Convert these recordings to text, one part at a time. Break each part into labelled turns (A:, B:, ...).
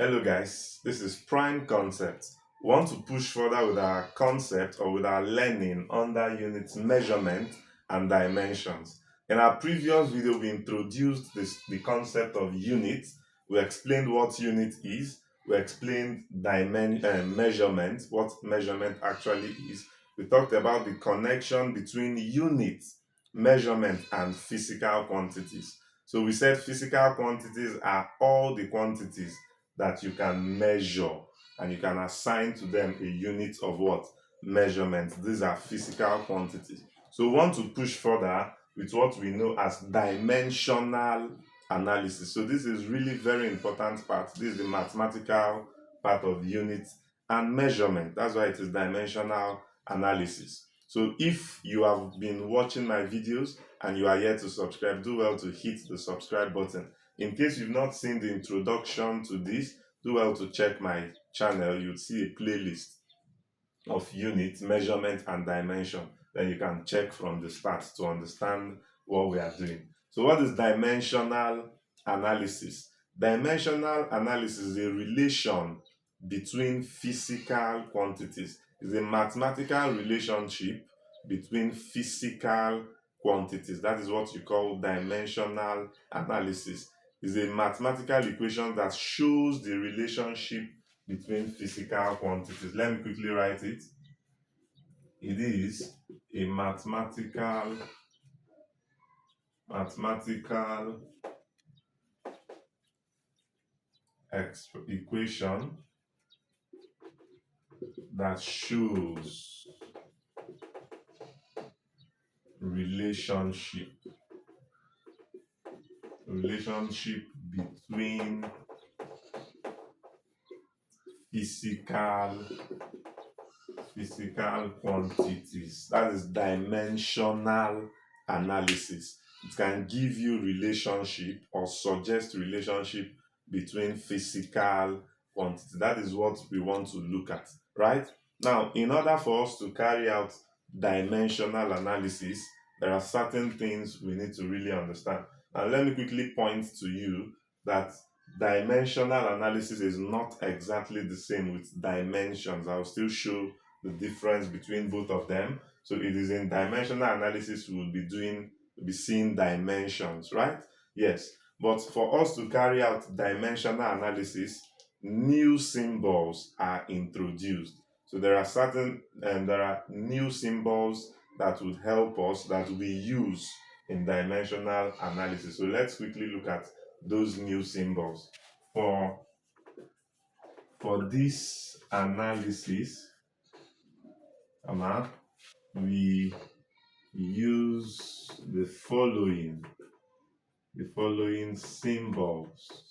A: Hello guys, this is Prime Concept. We want to push further with our concept or with our learning under units measurement and dimensions. In our previous video, we introduced the concept of unit. We explained what unit is. We explained measurement, what measurement actually is. We talked about the connection between unit, measurement, and physical quantities. So we said physical quantities are all the quantities that you can measure and you can assign to them a unit of what? Measurement. These are physical quantities. So we want to push further with what we know as dimensional analysis. So this is really very important part. This is the mathematical part of unit and measurement. That's why it is dimensional analysis. So if you have been watching my videos and you are yet to subscribe, do well to hit the subscribe button. In case you've not seen the introduction to this, do well to check my channel. You'll see a playlist of unit, measurement, and dimension. Then you can check from the start to understand what we are doing. So what is dimensional analysis? Dimensional analysis is a relation between physical quantities. It's a mathematical relationship between physical quantities. That is what you call dimensional analysis. It's a mathematical equation that shows the relationship between physical quantities. Let me quickly write it. It is a mathematical equation that shows relationship between physical quantities. That is dimensional analysis. It can give you relationship or suggest relationship between physical quantities. That is what we want to look at, right? Now, in order for us to carry out dimensional analysis, there are certain things we need to really understand. Now, let me quickly point to you that dimensional analysis is not exactly the same with dimensions. I'll still show the difference between both of them. So it is in dimensional analysis we'll be seeing dimensions, right? Yes. But for us to carry out dimensional analysis, new symbols are introduced. So there are new symbols that would help us that we use in dimensional analysis. So let's quickly look at those new symbols. For this analysis, we use the following symbols.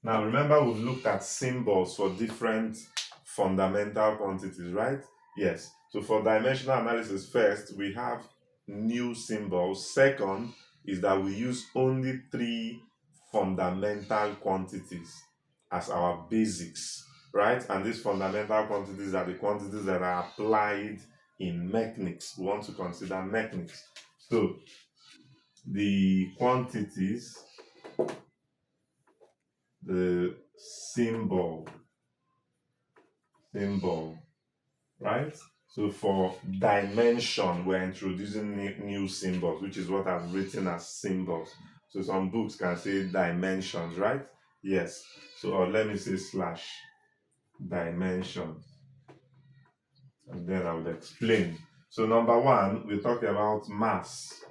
A: Now remember, we've looked at symbols for different fundamental quantities, right? Yes. So for dimensional analysis, first we have new symbols. Second is that we use only 3 fundamental quantities as our basics, right? And these fundamental quantities are the quantities that are applied in mechanics. We want to consider mechanics. So the quantities, the symbol, right? So for dimension, we're introducing new symbols, which is what I've written as symbols. So some books can say dimensions, right? Yes. So or let me say slash dimension. And then I will explain. So number 1, we talk about mass.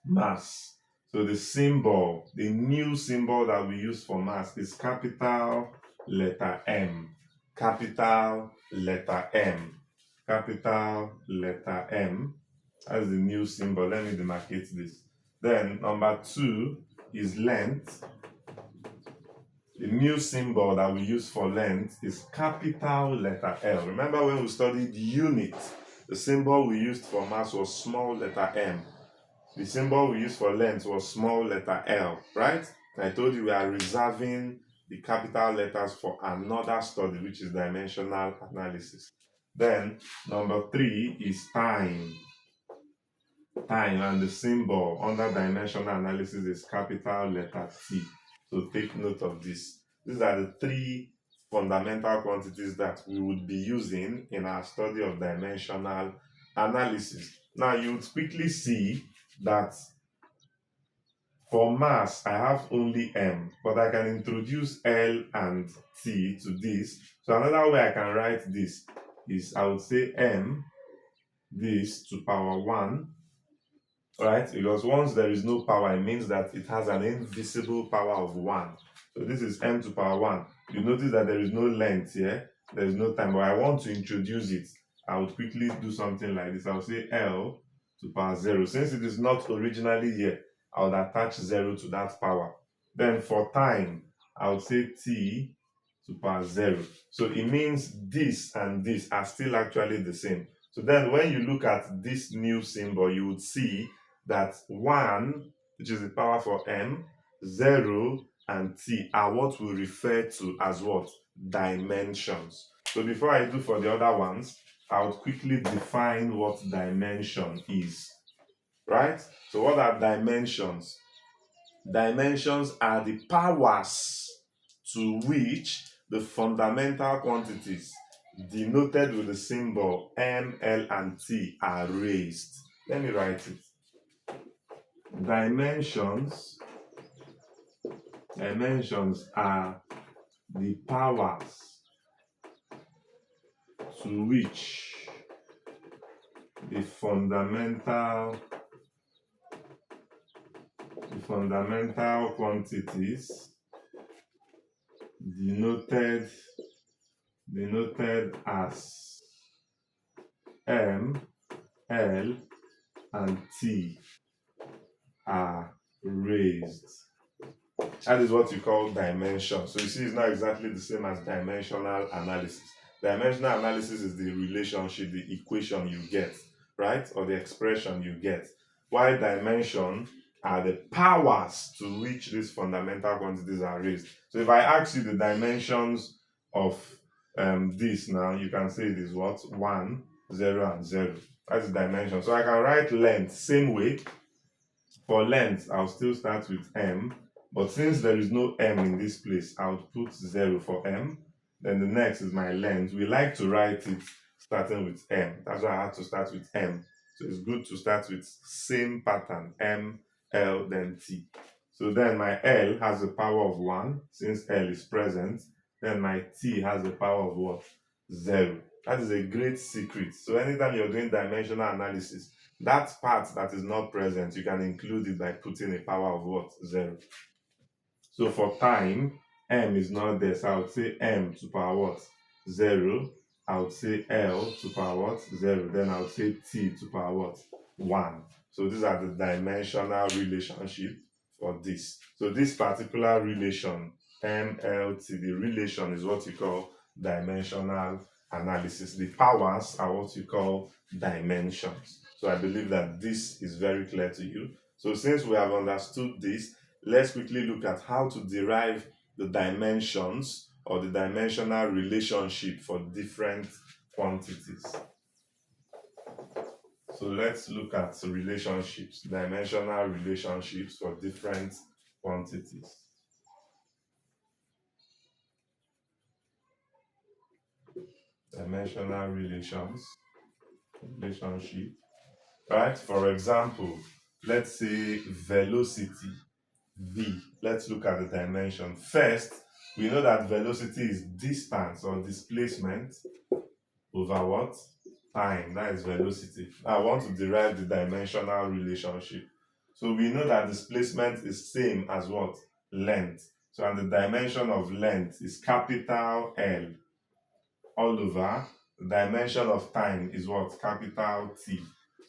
A: Mass. So the symbol, the new symbol that we use for mass is capital letter M. Capital letter M. Capital letter M. That's the new symbol. Let me demarcate this. Then number 2 is length. The new symbol that we use for length is capital letter L. Remember when we studied unit, the symbol we used for mass was small letter m. The symbol we used for length was small letter L, right? I told you we are reserving the capital letters for another study, which is dimensional analysis. Then number 3 is time. Time, and the symbol under dimensional analysis is capital letter T. So take note of this. These are the three fundamental quantities that we would be using in our study of dimensional analysis. Now, you would quickly see that for mass, I have only m, but I can introduce L and T to this. So another way I can write this is I would say m this to power 1, right? Because once there is no power, it means that it has an invisible power of 1. So this is m to power 1. You notice that there is no length here, there is no time, but I want to introduce it. I would quickly do something like this. I would say L to power 0. Since it is not originally here, I would attach 0 to that power. Then for time, I would say T to power 0. So it means this and this are still actually the same. So then when you look at this new symbol, you would see that 1, which is the power for m, 0, and t are what we refer to as what? Dimensions. So before I do for the other ones, I would quickly define what dimension is, right? So what are dimensions? Dimensions are the powers to which the fundamental quantities denoted with the symbol m, l, and t are raised. Let me write it. Dimensions are the powers to which the fundamental quantities denoted as m, l, and t are raised. That is what you call dimension. So you see, it's not exactly the same as dimensional analysis. Dimensional analysis is the relationship, the equation you get, right? Or the expression you get. While dimension are the powers to which these fundamental quantities are raised. So if I ask you the dimensions of this now, you can say it is what? 1, 0, and 0. That's the dimension. So I can write length same way. For length, I'll still start with m, but since there is no m in this place, I'll put 0 for m. Then the next is my length. We like to write it starting with m. That's why I had to start with m. So it's good to start with same pattern, m, l, then t. So then my L has a power of 1, since L is present. Then my T has a power of what? 0. That is a great secret. So anytime you're doing dimensional analysis, that part that is not present, you can include it by putting a power of what? 0. So for time, m is not there. So I would say m to power what? 0. I would say L to power what? 0. Then I would say T to power what? 1. So these are the dimensional relationship for this. So this particular relation, m, l, t, the relation is what you call dimensional analysis. The powers are what you call dimensions. So I believe that this is very clear to you. So since we have understood this, let's quickly look at how to derive the dimensions or the dimensional relationship for different quantities. So let's look at relationships, dimensional relationships for different quantities. Dimensional relationship. Right? For example, let's say velocity, v. Let's look at the dimension. First, we know that velocity is distance or displacement over what? Time. That is velocity. I want to derive the dimensional relationship. So we know that displacement is same as what? Length. So and the dimension of length is capital L all over. The dimension of time is what? Capital T.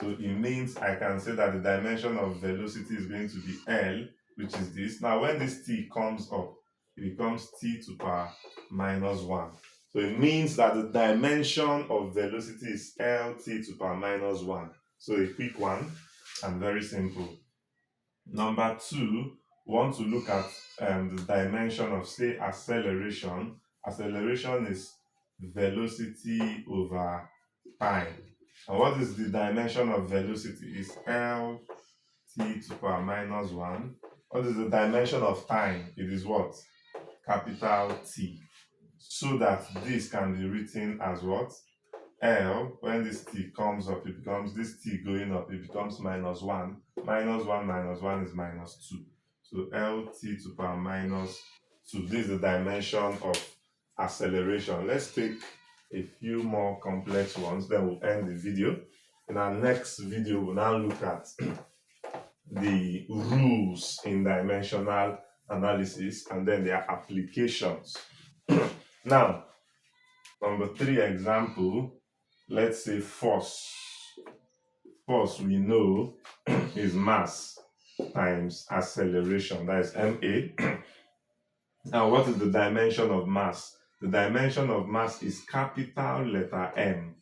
A: So it means I can say that the dimension of velocity is going to be L, which is this. Now when this T comes up, it becomes T to power minus 1. So it means that the dimension of velocity is Lt to power minus 1. So a quick one and very simple. Number 2, we want to look at the dimension of, say, acceleration. Acceleration is velocity over time. And what is the dimension of velocity? Is Lt to power minus 1. What is the dimension of time? It is what? capital T, so that this can be written as what? L. When this T comes up, it becomes this T going up, it becomes minus 1. Minus 1 minus 1 is minus 2. So LT to power minus 2. This is the dimension of acceleration. Let's take a few more complex ones, then we'll end the video. In our next video, we'll now look at the rules in dimensional analysis and then their applications. Now, number 3 example, let's say force. Force we know is mass times acceleration, that is ma. Now, what is the dimension of mass? The dimension of mass is capital letter M.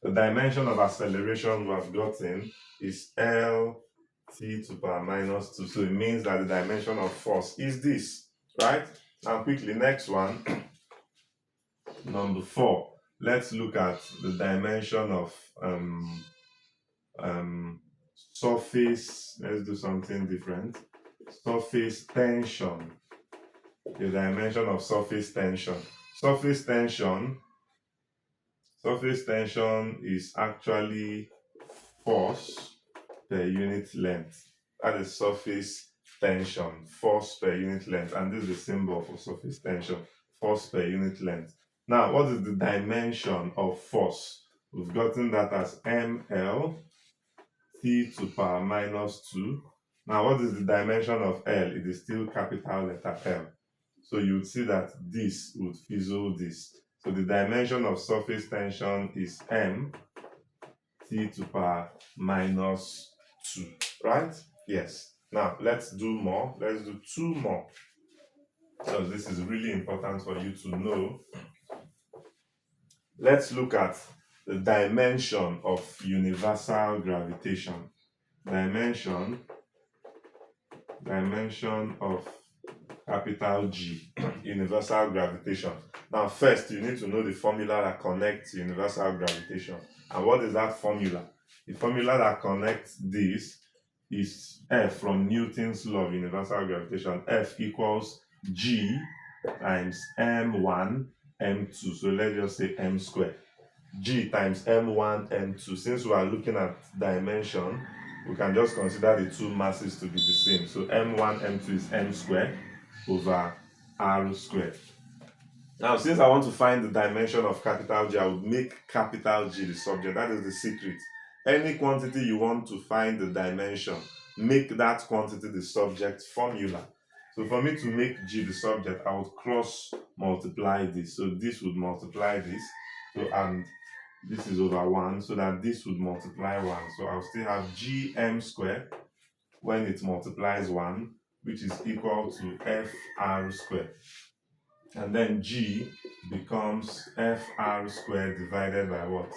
A: The dimension of acceleration we have gotten is L t to power minus 2. So it means that the dimension of force is this, right? Now quickly, next one, number 4. Let's look at the dimension of surface. Let's do something different. Surface tension. The dimension of surface tension. Surface tension is actually force per unit length. That is surface tension, force per unit length. And this is the symbol for surface tension, force per unit length. Now, what is the dimension of force? We've gotten that as ml t to power minus 2. Now, what is the dimension of L? It is still capital letter L. So you would see that this would fizzle this. So the dimension of surface tension is m t to power minus 2, right? Yes. Now, let's do more. Let's do 2 more. So this is really important for you to know. Let's look at the dimension of universal gravitation. Dimension of capital G, universal gravitation. Now first, you need to know the formula that connects universal gravitation. And what is that formula? The formula that connects this is F from Newton's law of universal gravitation. F equals G times m1, m2. So let's just say m squared. G times m1, m2. Since we are looking at dimension, we can just consider the two masses to be the same. So m1, m2 is m squared over r squared. Now, since I want to find the dimension of capital G, I would make capital G the subject. That is the secret. Any quantity you want to find the dimension, make that quantity the subject formula. So for me to make G the subject, I would cross multiply this. So this would multiply this. So and this is over 1, so that this would multiply 1. So I'll still have gm squared when it multiplies 1, which is equal to fr squared. And then G becomes fr squared divided by what?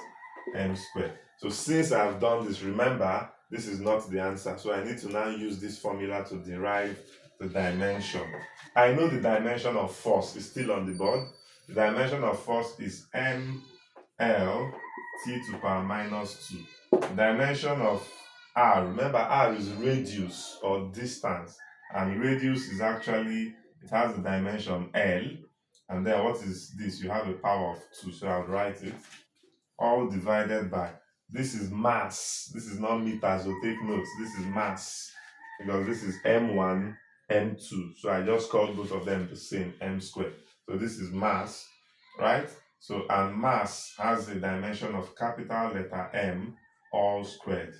A: M squared. So since I've done this, remember, this is not the answer. So I need to now use this formula to derive the dimension. I know the dimension of force is still on the board. The dimension of force is ml t to power minus 2. The dimension of r, remember r is radius or distance. And radius is actually, it has the dimension L. And then what is this? You have a power of 2. So I'll write it. All divided by, this is mass. This is not meters, so take notes. This is mass. Because this is m1, m2. So I just called both of them the same, m squared. So this is mass, right? So, and mass has a dimension of capital letter M, all squared.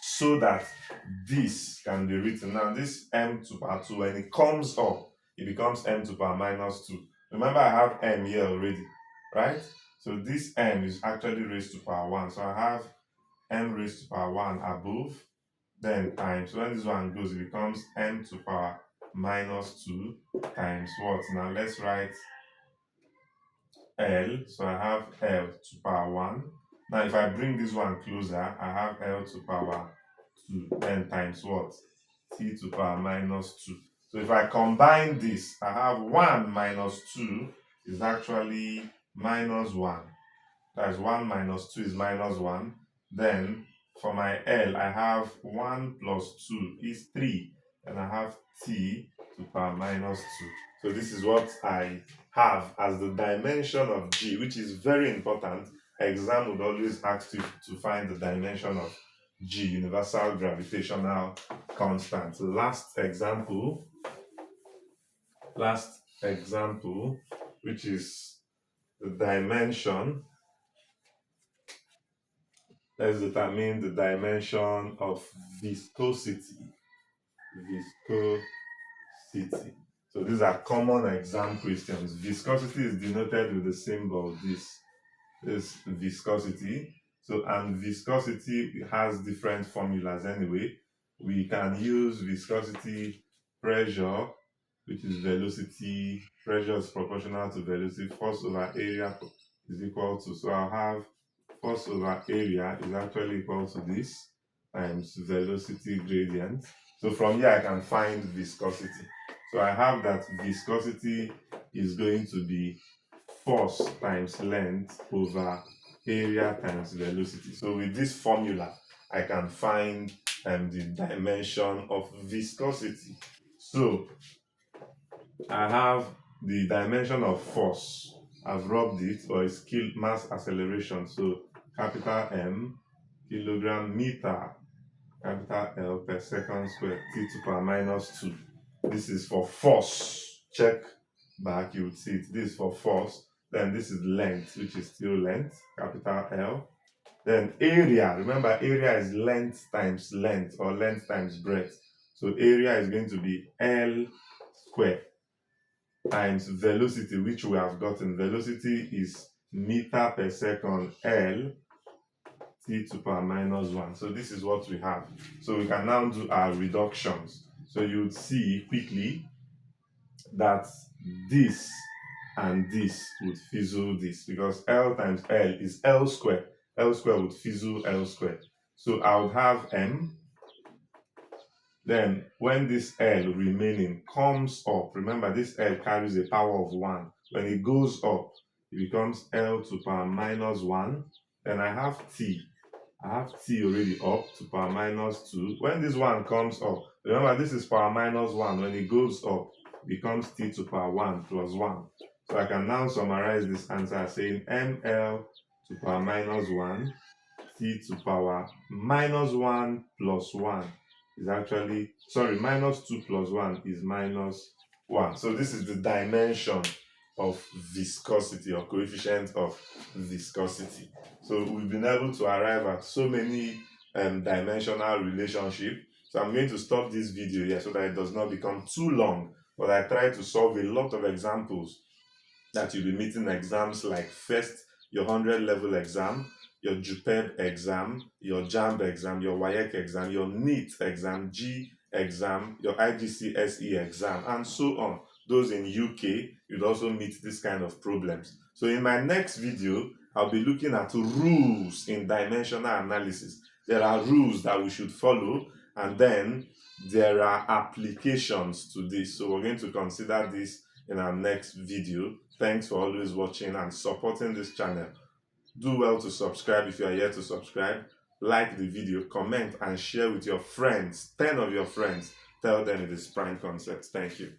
A: So that this can be written. Now this m to power 2, when it comes up, it becomes m to power minus 2. Remember, I have m here already, right? So this m is actually raised to power 1. So I have m raised to power 1 above, then times, when this one goes, it becomes m to power minus 2 times what? Now let's write L. So I have L to power 1. Now if I bring this one closer, I have L to power 2, then times what? T to power minus 2. So if I combine this, I have 1 minus 2 is actually minus 1. That's 1 minus 2 is minus 1. Then for my L, I have 1 plus 2 is 3. And I have T to power minus 2. So this is what I have as the dimension of G, which is very important. Exam would always ask you to find the dimension of G, universal gravitational constant. Last example, which is the dimension. Let's determine the dimension of viscosity. Viscosity. So these are common exam questions. Viscosity is denoted with the symbol this viscosity. So, and viscosity has different formulas anyway. We can use viscosity pressure, which is velocity. Pressure is proportional to velocity. Force over area is equal to, so I'll have force over area is actually equal to this times velocity gradient. So from here I can find viscosity. So I have that viscosity is going to be force times length over area times velocity. So with this formula, I can find the dimension of viscosity. So I have the dimension of force. I've rubbed it, or it's mass acceleration. So capital M kilogram meter, capital L per second squared, t to power minus 2. This is for force. Check back, you would see it. This is for force. Then this is length, which is still length, capital L. Then area, remember area is length times length, or length times breadth. So area is going to be L squared times velocity, which we have gotten. Velocity is meter per second L t to power minus 1. So this is what we have. So we can now do our reductions. So you would see quickly that this and this would fizzle this, because L times L is L squared. L squared would fizzle L squared. So I would have M. Then when this L remaining comes up, remember this L carries a power of 1. When it goes up, it becomes L to power minus 1. Then I have T. I have T already up to power minus 2. When this one comes up, remember this is power minus 1. When it goes up, it becomes T to power 1 plus 1. So I can now summarize this answer as saying ML to power minus 1, T to power minus 1 plus 1 is actually, minus 2 plus 1 is minus 1. So this is the dimension of viscosity, or coefficient of viscosity. So we've been able to arrive at so many dimensional relationship. So I'm going to stop this video here so that it does not become too long, but I try to solve a lot of examples that you'll be meeting exams like first your 100 level exam, your JUPEB exam, your JAMB exam, your WAEC exam, your NEET exam, G exam, your IGCSE exam, and so on. Those in UK, you'd also meet this kind of problems. So in my next video, I'll be looking at rules in dimensional analysis. There are rules that we should follow, and then there are applications to this. So we're going to consider this in our next video. Thanks for always watching and supporting this channel. Do well to subscribe if you are yet to subscribe. Like the video, comment, and share with your friends. 10 of your friends. Tell them it is prime concept. Thank you.